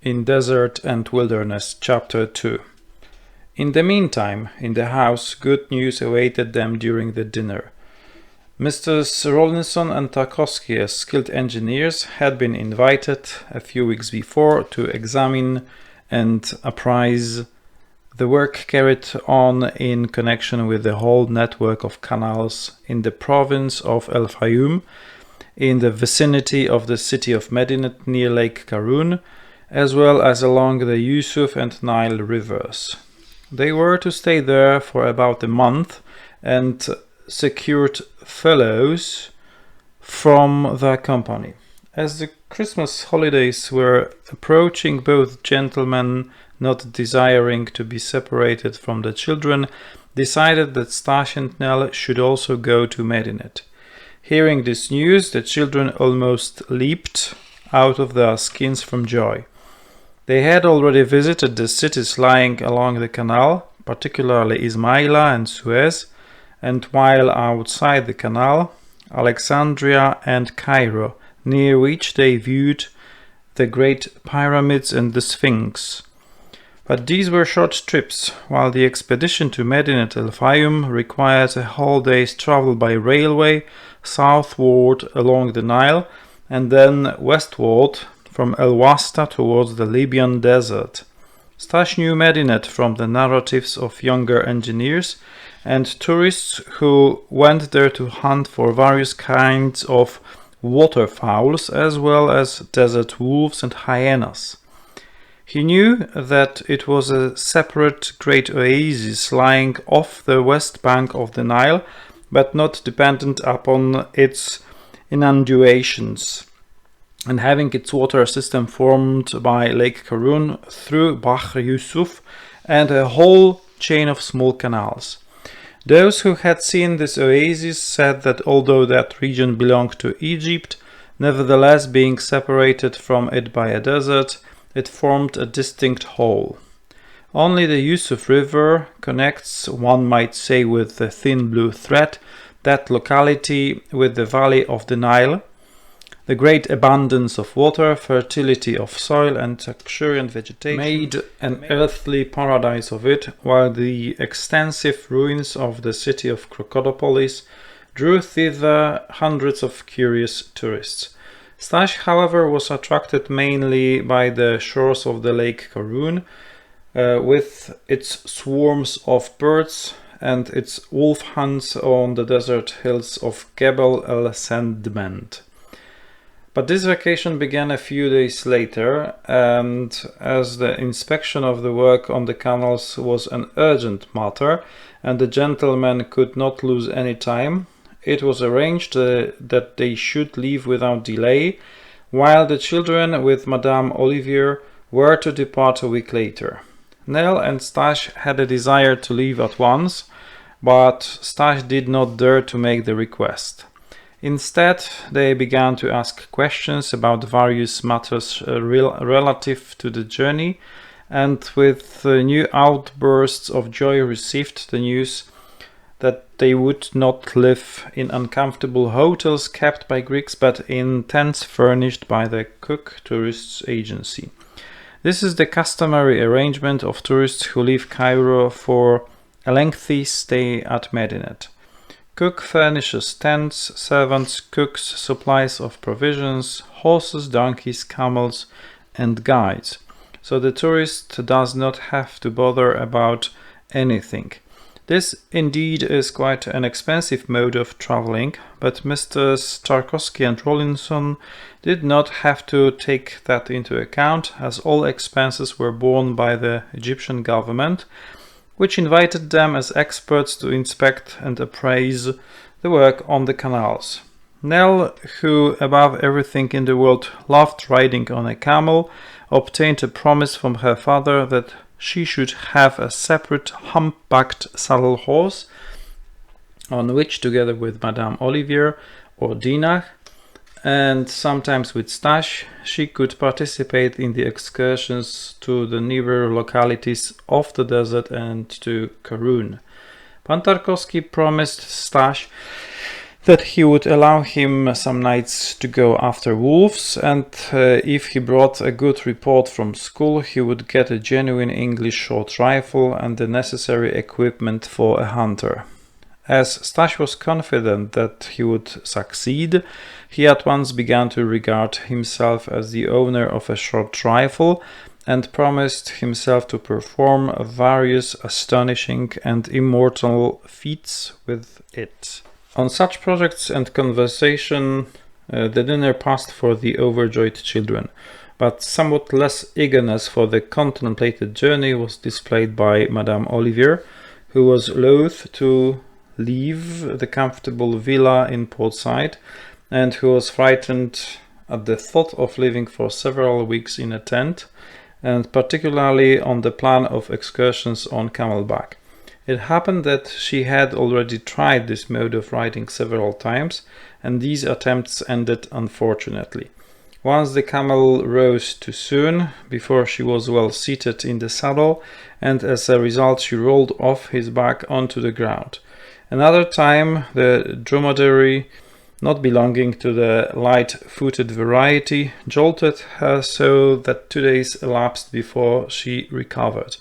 in Desert and Wilderness, Chapter 2. In the meantime, in the house, good news awaited them during the dinner. Messrs. Rawlinson and Tarkowski, as skilled engineers, had been invited a few weeks before to examine and appraise the work carried on in connection with the whole network of canals in the province of El Fayum, in the vicinity of the city of Medinet near Lake Karun, as well as along the Yusuf and Nile rivers. They were to stay there for about a month and secured fellows from their company. As the Christmas holidays were approaching, both gentlemen, not desiring to be separated from the children, decided that Staś and Nell should also go to Medinet. Hearing this news, the children almost leaped out of their skins from joy. They had already visited the cities lying along the canal, particularly Ismaila and Suez, and while outside the canal, Alexandria and Cairo, near which they viewed the great pyramids and the Sphinx. But these were short trips, while the expedition to Medinet El Fayum required a whole day's travel by railway southward along the Nile and then westward from El Wasta towards the Libyan desert. Staś knew Medinet from the narratives of younger engineers and tourists who went there to hunt for various kinds of waterfowls as well as desert wolves and hyenas. He knew that it was a separate great oasis lying off the west bank of the Nile, but not dependent upon its inundations, and having its water system formed by Lake Karun through Bahr Yusuf and a whole chain of small canals. Those who had seen this oasis said that although that region belonged to Egypt, nevertheless being separated from it by a desert, it formed a distinct whole. Only the Yusuf River connects, one might say with a thin blue thread, that locality with the valley of the Nile. The great abundance of water, fertility of soil and luxuriant vegetation made an earthly paradise of it, while the extensive ruins of the city of Crocodipolis drew thither hundreds of curious tourists. Staś, however, was attracted mainly by the shores of the Lake Karun, with its swarms of birds and its wolf hunts on the desert hills of Gebel el-Sandment. But this vacation began a few days later, and as the inspection of the work on the canals was an urgent matter, and the gentlemen could not lose any time, it was arranged that they should leave without delay, while the children with Madame Olivier were to depart a week later. Nell and Staś had a desire to leave at once, but Staś did not dare to make the request. Instead, they began to ask questions about various matters relative to the journey, and with new outbursts of joy received the news that they would not live in uncomfortable hotels kept by Greeks, but in tents furnished by the Cook Tourists Agency. This is the customary arrangement of tourists who leave Cairo for a lengthy stay at Medinet. Cook furnishes tents, servants, cooks, supplies of provisions, horses, donkeys, camels, and guides. So the tourist does not have to bother about anything. This indeed is quite an expensive mode of traveling, but Messrs. Tarkowski and Rawlinson did not have to take that into account, as all expenses were borne by the Egyptian government, which invited them as experts to inspect and appraise the work on the canals. Nell, who above everything in the world loved riding on a camel, obtained a promise from her father that she should have a separate humpbacked saddle horse, on which, together with Madame Olivier or Dinah, and sometimes with Staś, she could participate in the excursions to the nearer localities of the desert and to Karun. Pan Tarkowski promised Staś that he would allow him some nights to go after wolves, and if he brought a good report from school, he would get a genuine English short rifle and the necessary equipment for a hunter. As Staś was confident that he would succeed, he at once began to regard himself as the owner of a short rifle and promised himself to perform various astonishing and immortal feats with it. On such projects and conversation, the dinner passed for the overjoyed children, but somewhat less eagerness for the contemplated journey was displayed by Madame Olivier, who was loath to leave the comfortable villa in Portside, and who was frightened at the thought of living for several weeks in a tent, and particularly on the plan of excursions on camelback. It happened that she had already tried this mode of riding several times, and these attempts ended unfortunately. Once the camel rose too soon, before she was well seated in the saddle, and as a result she rolled off his back onto the ground. Another time the dromedary, not belonging to the light-footed variety, jolted her so that 2 days elapsed before she recovered.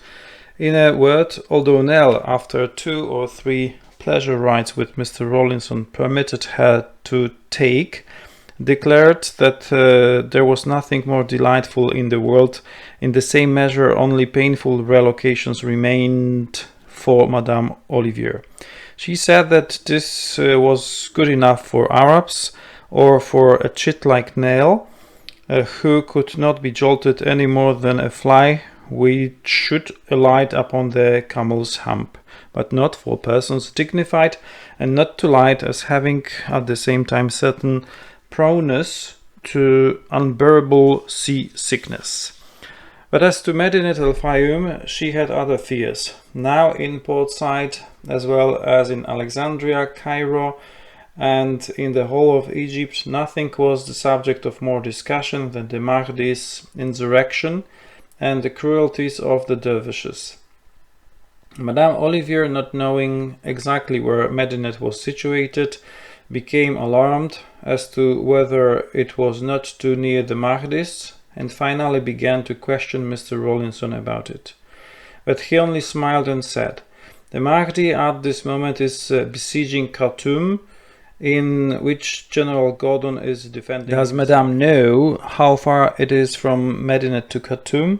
In a word, although Nell, after 2 or 3 pleasure rides with Mr. Rawlinson permitted her to take, declared that there was nothing more delightful in the world, in the same measure only painful relocations remained for Madame Olivier. She said that this was good enough for Arabs, or for a chit like Nell, who could not be jolted any more than a fly which should alight upon the camel's hump, but not for persons dignified and not too light, as having at the same time certain proneness to unbearable sea sickness. But as to Medinet el-Fayum, she had other fears. Now in Portside, as well as in Alexandria, Cairo, and in the whole of Egypt, nothing was the subject of more discussion than the Mahdi's insurrection and the cruelties of the dervishes. Madame Olivier, not knowing exactly where Medinet was situated, became alarmed as to whether it was not too near the Mahdi's, and finally began to question Mr. Rawlinson about it. But he only smiled and said, "The Mahdi at this moment is besieging Khartoum, in which General Gordon is defending." "Does Madame know how far it is from Medinet to Khartoum?"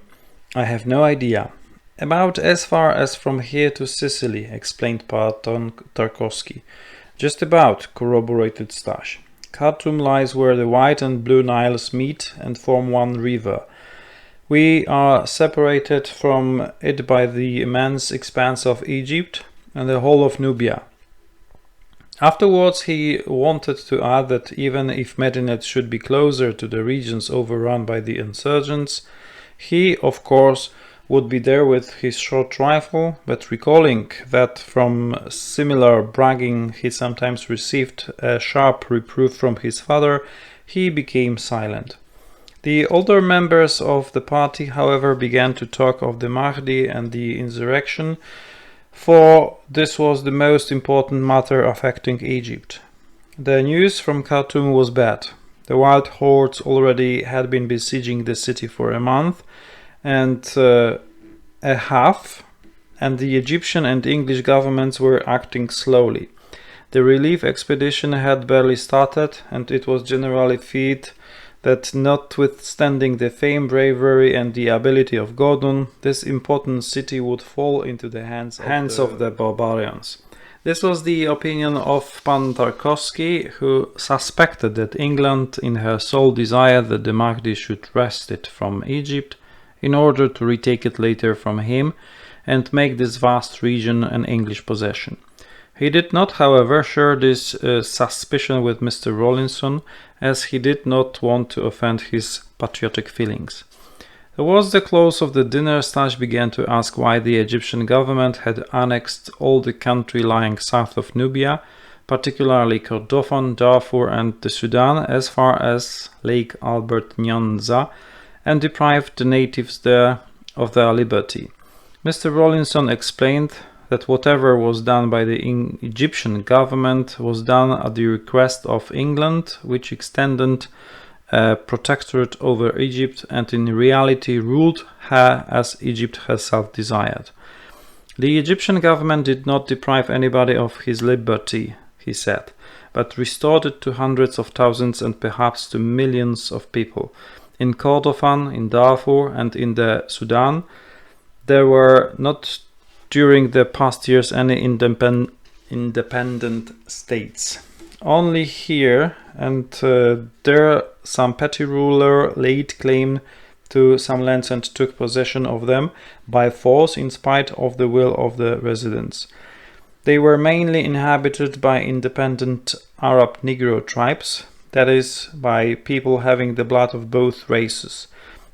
"I have no idea." "About as far as from here to Sicily," explained Parton Tarkowski. "Just about," corroborated Staś. "Khartoum lies where the White and Blue Niles meet and form one river. We are separated from it by the immense expanse of Egypt and the whole of Nubia." Afterwards he wanted to add that even if Medinet should be closer to the regions overrun by the insurgents, he, of course, would be there with his short rifle, but recalling that from similar bragging he sometimes received a sharp reproof from his father, he became silent. The older members of the party, however, began to talk of the Mahdi and the insurrection, for this was the most important matter affecting Egypt. The news from Khartoum was bad. The wild hordes already had been besieging the city for a month and a half, and the Egyptian and English governments were acting slowly. The relief expedition had barely started, and it was generally feared that notwithstanding the fame, bravery and the ability of Gordon, this important city would fall into the hands of the barbarians. This was the opinion of Pan Tarkowski, who suspected that England in her sole desire that the Mahdi should wrest it from Egypt in order to retake it later from him and make this vast region an English possession. He did not, however, share this suspicion with Mr. Rawlinson, as he did not want to offend his patriotic feelings. Towards the close of the dinner, Staś began to ask why the Egyptian government had annexed all the country lying south of Nubia, particularly Kordofan, Darfur and the Sudan, as far as Lake Albert Nyanza, and deprived the natives there of their liberty. Mr. Rawlinson explained that whatever was done by the Egyptian government was done at the request of England, which extended a protectorate over Egypt and in reality ruled her as Egypt herself desired. The Egyptian government did not deprive anybody of his liberty, he said, but restored it to hundreds of thousands and perhaps to millions of people. In Kordofan, in Darfur, and in the Sudan, there were not during the past years any independent states. Only here and there some petty ruler laid claim to some lands and took possession of them by force in spite of the will of the residents. They were mainly inhabited by independent Arab Negro tribes, that is, by people having the blood of both races.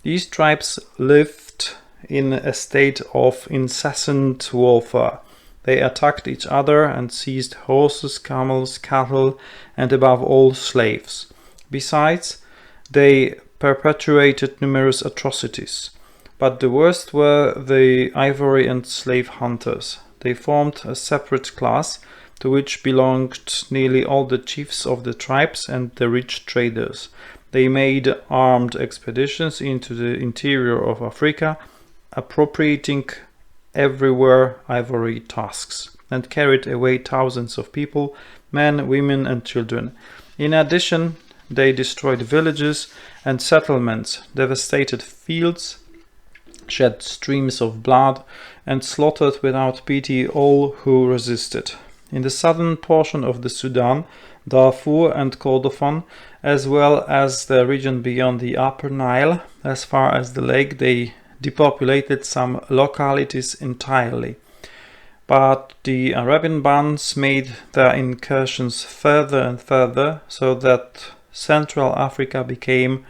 These tribes lived in a state of incessant warfare. They attacked each other and seized horses, camels, cattle, and above all slaves. Besides, they perpetuated numerous atrocities. But the worst were the ivory and slave hunters. They formed a separate class, to which belonged nearly all the chiefs of the tribes and the rich traders. They made armed expeditions into the interior of Africa, appropriating everywhere ivory tusks, and carried away thousands of people, men, women, and children. In addition, they destroyed villages and settlements, devastated fields, shed streams of blood, and slaughtered without pity all who resisted. In the southern portion of the Sudan, Darfur and Kordofan, as well as the region beyond the Upper Nile, as far as the lake, they depopulated some localities entirely. But the Arabian bands made their incursions further and further, so that Central Africa became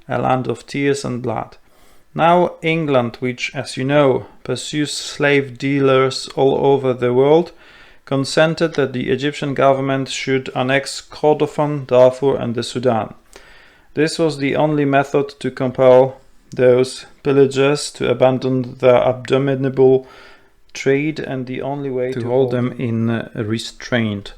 a land of tears and blood. Now England, which, as you know, pursues slave dealers all over the world, consented that the Egyptian government should annex Kordofan, Darfur, and the Sudan. This was the only method to compel those pillagers to abandon their abominable trade and the only way to hold them in restraint.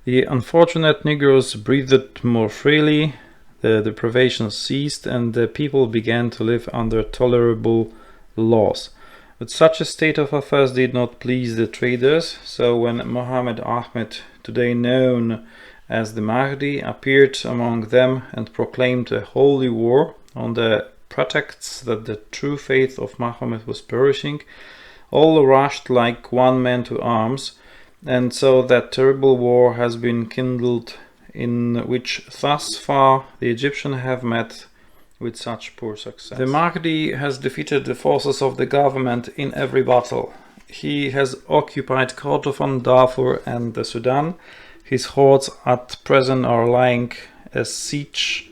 The unfortunate Negroes breathed more freely, the deprivation ceased, and the people began to live under tolerable laws. But such a state of affairs did not please the traders, so when Mohammed Ahmed, today known as the Mahdi, appeared among them and proclaimed a holy war on the pretexts that the true faith of Muhammad was perishing, all rushed like one man to arms, and so that terrible war has been kindled, in which thus far the Egyptians have met with such poor success. The Mahdi has defeated the forces of the government in every battle. He has occupied Kordofan, Darfur, and the Sudan. His hordes at present are laying a siege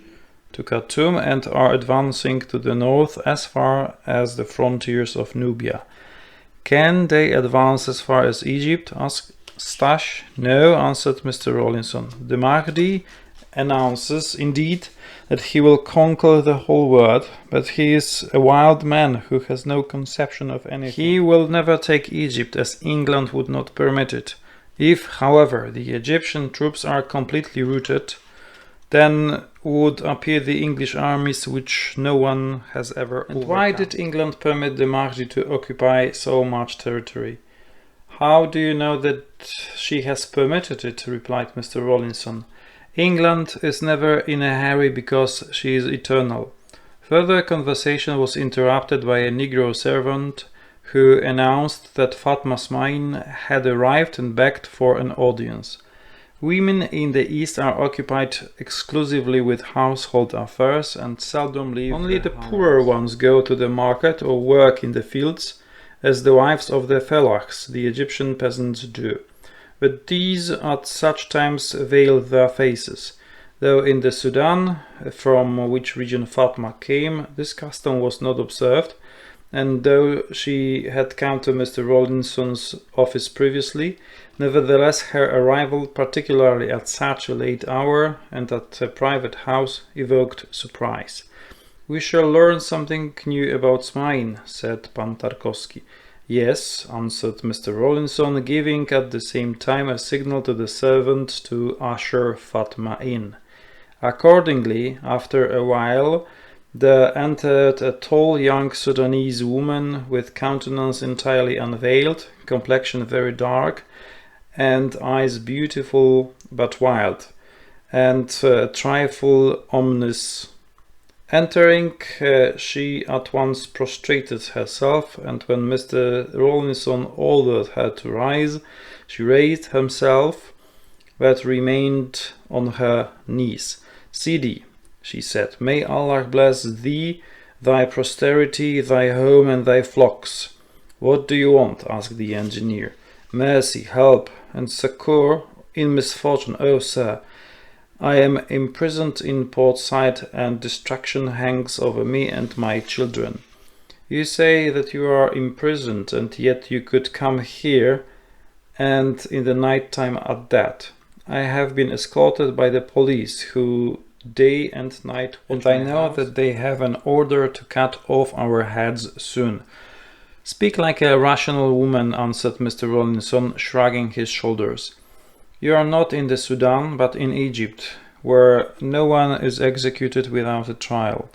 to Khartoum and are advancing to the north as far as the frontiers of Nubia. Can they advance as far as Egypt? Asked Stash. No, answered Mr. Rawlinson. The Mahdi announces, indeed, that he will conquer the whole world, but he is a wild man who has no conception of anything. He will never take Egypt, as England would not permit it. If, however, the Egyptian troops are completely routed, then would appear the English armies which no one has ever overcome. And why did England permit the Mahdi to occupy so much territory? How do you know that she has permitted it? Replied Mr. Rawlinson. England is never in a hurry because she is eternal. Further conversation was interrupted by a Negro servant who announced that Fatma Smain had arrived and begged for an audience. Women in the East are occupied exclusively with household affairs and seldom leave. Only the poorer ones go to the market or work in the fields, as the wives of the fellahs, the Egyptian peasants, do. But these at such times veil their faces, though in the Sudan, from which region Fatma came, this custom was not observed, and though she had come to Mr. Rawlinson's office previously, nevertheless her arrival, particularly at such a late hour and at a private house, evoked surprise. We shall learn something new about Smain, said Pan Tarkowski. Yes, answered Mr. Rawlinson, giving at the same time a signal to the servant to usher Fatma in. Accordingly, after a while, there entered a tall young Sudanese woman with countenance entirely unveiled, complexion very dark, and eyes beautiful but wild, and a trifle ominous. Entering, she at once prostrated herself, and when Mr. Rawlinson ordered her to rise, she raised herself, but remained on her knees. "Sidi," she said, "may Allah bless thee, thy posterity, thy home, and thy flocks." "What do you want?" asked the engineer. "Mercy, help, and succour in misfortune, O sir. I am imprisoned in Port Said, and destruction hangs over me and my children." "You say that you are imprisoned, and yet you could come here, and in the night time at that. I have been escorted by the police, who day and night watch my house, and I know that they have an order to cut off our heads soon." "Speak like a rational woman," answered Mr. Rawlinson, shrugging his shoulders. "You are not in the Sudan, but in Egypt, where no one is executed without a trial.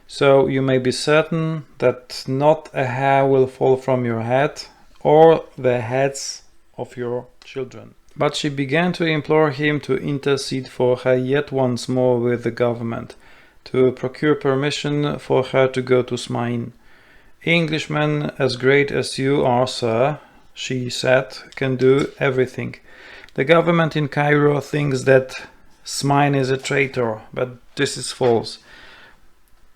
So you may be certain that not a hair will fall from your head, or the heads of your children." But she began to implore him to intercede for her yet once more with the government, to procure permission for her to go to Smain. "Englishmen as great as you are, sir," she said, "can do everything. The government in Cairo thinks that Smain is a traitor, but this is false.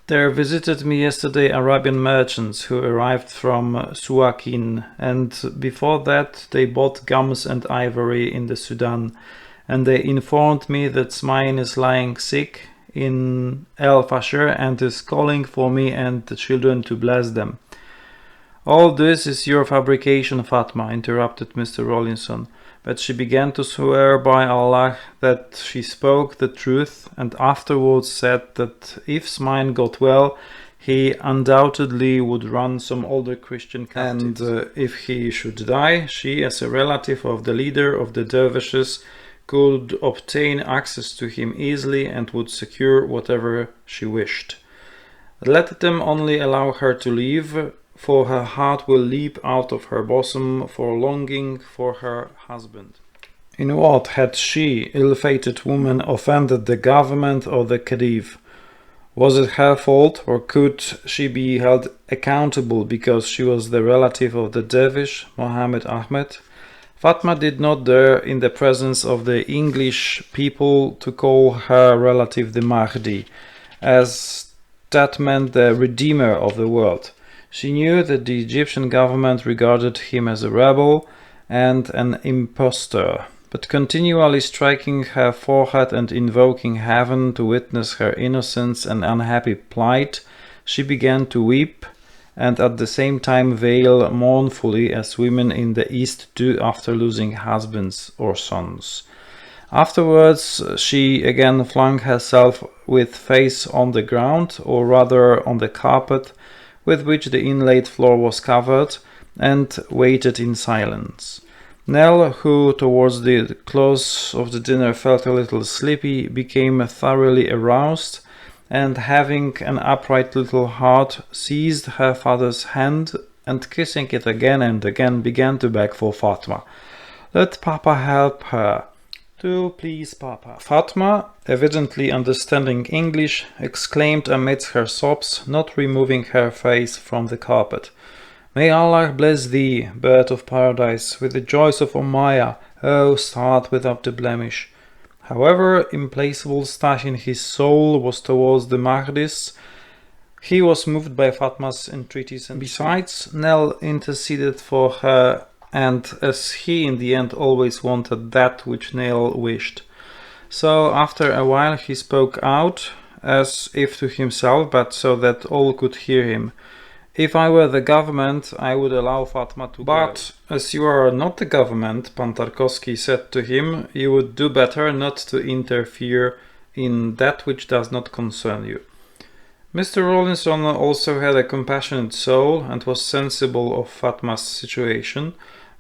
There visited me yesterday Arabian merchants who arrived from Suakin, and before that they bought gums and ivory in the Sudan, and they informed me that Smain is lying sick in El Fasher and is calling for me and the children to bless them." "All this is your fabrication, Fatma," interrupted Mr. Rawlinson. But she began to swear by Allah that she spoke the truth, and afterwards said that if Smain got well, he undoubtedly would run some older Christian captives, and if he should die, she, as a relative of the leader of the dervishes, could obtain access to him easily and would secure whatever she wished. Let them only allow her to leave, for her heart will leap out of her bosom for longing for her husband. In what had she, ill-fated woman, offended the government or the Khedive? Was it her fault, or could she be held accountable because she was the relative of the dervish, Mohammed Ahmed? Fatma did not dare, in the presence of the English people, to call her relative the Mahdi, as that meant the Redeemer of the world. She knew that the Egyptian government regarded him as a rebel and an impostor, but continually striking her forehead and invoking heaven to witness her innocence and unhappy plight, she began to weep and at the same time wail mournfully as women in the East do after losing husbands or sons. Afterwards, she again flung herself with face on the ground, or rather on the carpet, with which the inlaid floor was covered, and waited in silence. Nell, who towards the close of the dinner felt a little sleepy, became thoroughly aroused, and having an upright little heart, seized her father's hand, and kissing it again and again, began to beg for Fatma. "Let Papa help her. Do please, Papa." Fatma, evidently understanding English, exclaimed amidst her sobs, not removing her face from the carpet, "May Allah bless thee, bird of paradise, with the joys of Umayyah, O start without a blemish." However implacable Stash in his soul was towards the Mahdis, he was moved by Fatma's entreaties, and besides, Nell interceded for her, and as he in the end always wanted that which Nell wished. So after a while he spoke out, as if to himself, but so that all could hear him. "If I were the government, I would allow Fatma to go." "But as you are not the government," Pan Tarkowski said to him, "you would do better not to interfere in that which does not concern you." Mr. Rawlinson also had a compassionate soul and was sensible of Fatma's situation,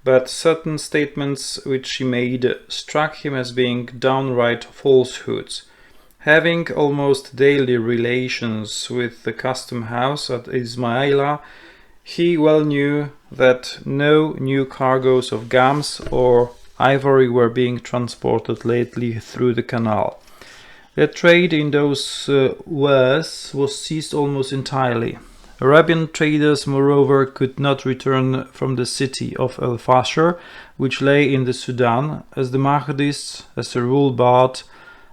but certain statements which she made struck him as being downright falsehoods. Having almost daily relations with the custom house at Ismaila, he well knew that no new cargoes of gums or ivory were being transported lately through the canal. The trade in those wares was ceased almost entirely. Arabian traders, moreover, could not return from the city of El Fasher, which lay in the Sudan, as the Mahdists, as a rule, barred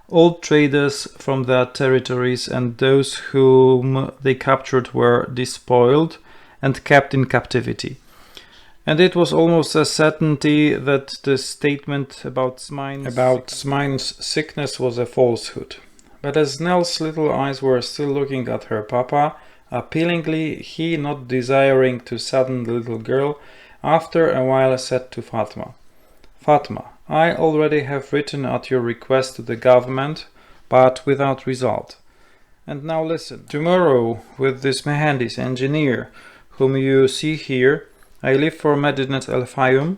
all traders from their territories, and those whom they captured were despoiled and kept in captivity. And it was almost a certainty that the statement about Smine's sickness was a falsehood. But as Nell's little eyes were still looking at her papa, appealingly, he, not desiring to sadden the little girl, after a while said to Fatma, "Fatma, I already have written at your request to the government, but without result. And now listen. Tomorrow, with this Mehendis engineer, whom you see here, I leave for Medinet El Fayum.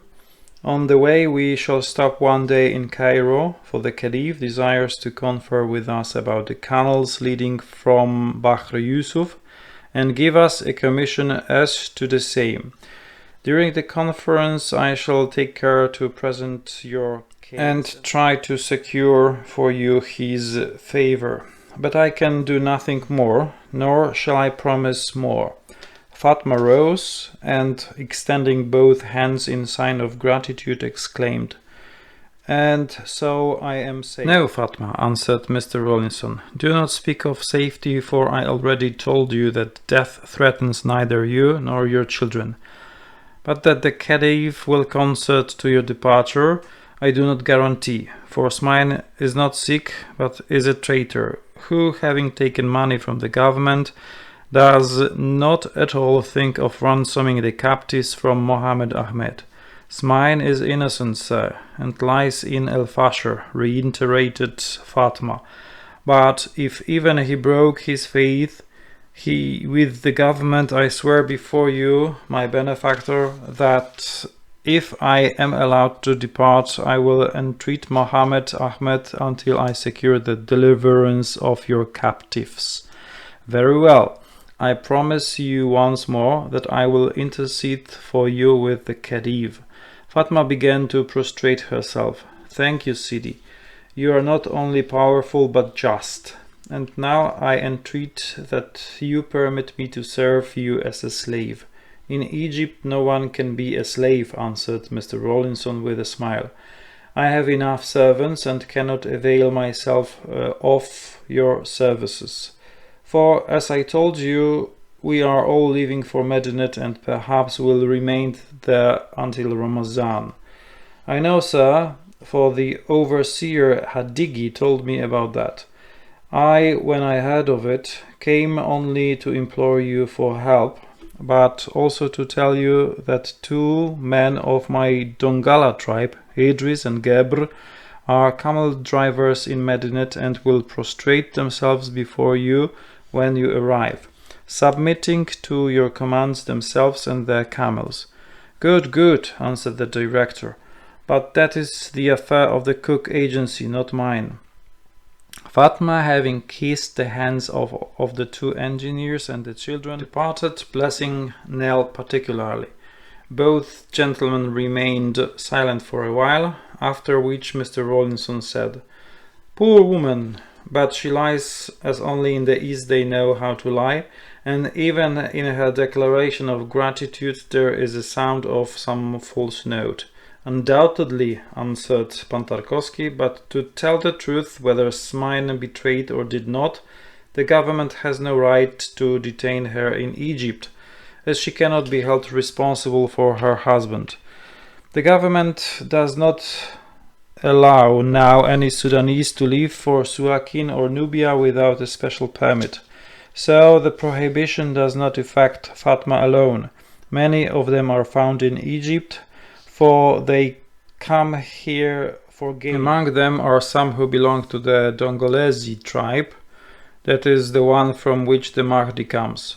On the way we shall stop one day in Cairo, for the Caliph desires to confer with us about the canals leading from Bahr Yusuf, and give us a commission as to the same. During the conference I shall take care to present your case and try to secure for you his favor. But I can do nothing more, nor shall I promise more." Fatma rose and, extending both hands in sign of gratitude, exclaimed, "And so I am safe." "No, Fatma," answered Mr. Rawlinson, "do not speak of safety, for I already told you that death threatens neither you nor your children. But that the Khedive will consent to your departure, I do not guarantee, for Smine is not sick, but is a traitor, who, having taken money from the government, does not at all think of ransoming the captives from Mohammed Ahmed. Smine is innocent, sir, and lies in El Fasher," reiterated Fatma. "But if even he broke his faith with the government, I swear before you, my benefactor, that if I am allowed to depart, I will entreat Mohammed Ahmed until I secure the deliverance of your captives." "Very well. I promise you once more that I will intercede for you with the Khedive." Fatma began to prostrate herself. "Thank you, Sidi. You are not only powerful but just. And now I entreat that you permit me to serve you as a slave." "In Egypt no one can be a slave," answered Mr. Rawlinson with a smile. "I have enough servants and cannot avail myself of your services. For, as I told you, we are all leaving for Medinet and perhaps will remain there until Ramazan." "I know, sir, for the overseer Hadigi told me about that. I, when I heard of it, came only to implore you for help, but also to tell you that 2 men of my Dongala tribe, Idris and Gebr, are camel drivers in Medinet and will prostrate themselves before you when you arrive, submitting to your commands themselves and their camels." "Good, good," answered the director, "but that is the affair of the Cook Agency, not mine." Fatma, having kissed the hands of the 2 engineers and the children, departed, blessing Nell particularly. Both gentlemen remained silent for a while, after which Mr. Rawlinson said, "Poor woman, but she lies as only in the East they know how to lie, and even in her declaration of gratitude there is a sound of some false note." "Undoubtedly," answered Pan Tarkowski, "but to tell the truth, whether Smine betrayed or did not, the government has no right to detain her in Egypt, as she cannot be held responsible for her husband. The government does not allow now any Sudanese to leave for Suakin or Nubia without a special permit. So the prohibition does not affect Fatma alone. Many of them are found in Egypt, for they come here for gain. Among them are some who belong to the Dongolese tribe, that is the one from which the Mahdi comes.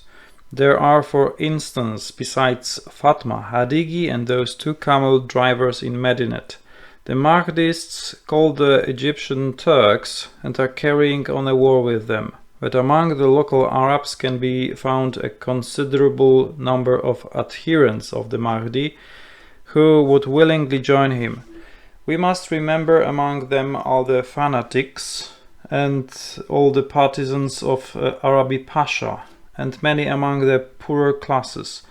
There are, for instance, besides Fatma, Hadigi and those 2 camel drivers in Medinet. The Mahdists call the Egyptian Turks and are carrying on a war with them. But among the local Arabs can be found a considerable number of adherents of the Mahdi who would willingly join him. We must remember among them all the fanatics and all the partisans of Arabi Pasha, and many among the poorer classes.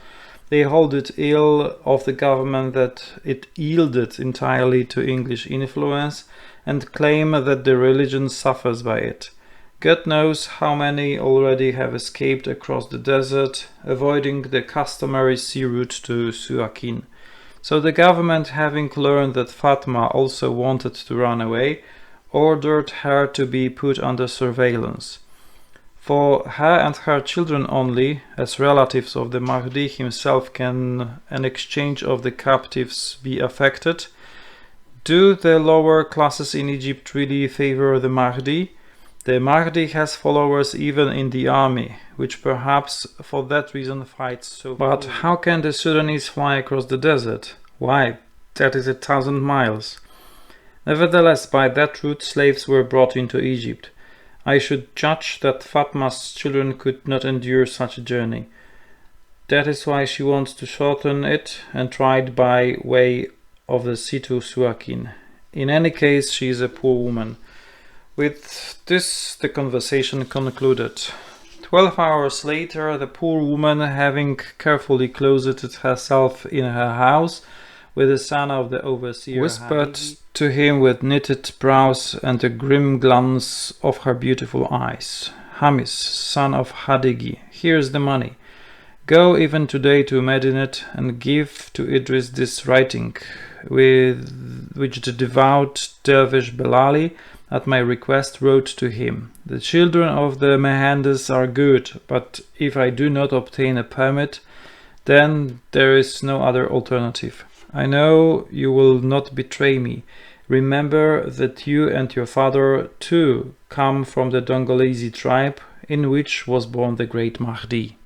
They hold it ill of the government that it yielded entirely to English influence, and claim that the religion suffers by it. God knows how many already have escaped across the desert, avoiding the customary sea route to Suakin. So the government, having learned that Fatma also wanted to run away, ordered her to be put under surveillance. For her and her children only, as relatives of the Mahdi himself, can an exchange of the captives be effected. Do the lower classes in Egypt really favor the Mahdi? The Mahdi has followers even in the army, which perhaps for that reason fights so. But how can the Sudanese fly across the desert? Why, that is 1,000 miles. Nevertheless, by that route slaves were brought into Egypt. I should judge that Fatma's children could not endure such a journey. That is why she wants to shorten it and try it by way of the sea to Suakin. In any case, she is a poor woman. With this, the conversation concluded. 12 hours later, the poor woman, having carefully closeted herself in her house with the son of the overseer, whispered to him with knitted brows and a grim glance of her beautiful eyes, "Hamis, son of Hadigi, here is the money. Go even today to Medinet and give to Idris this writing, with which the devout dervish Belali, at my request, wrote to him. The children of the Mehendes are good, but if I do not obtain a permit, then there is no other alternative. I know you will not betray me. Remember that you and your father too come from the Dongolese tribe, in which was born the great Mahdi."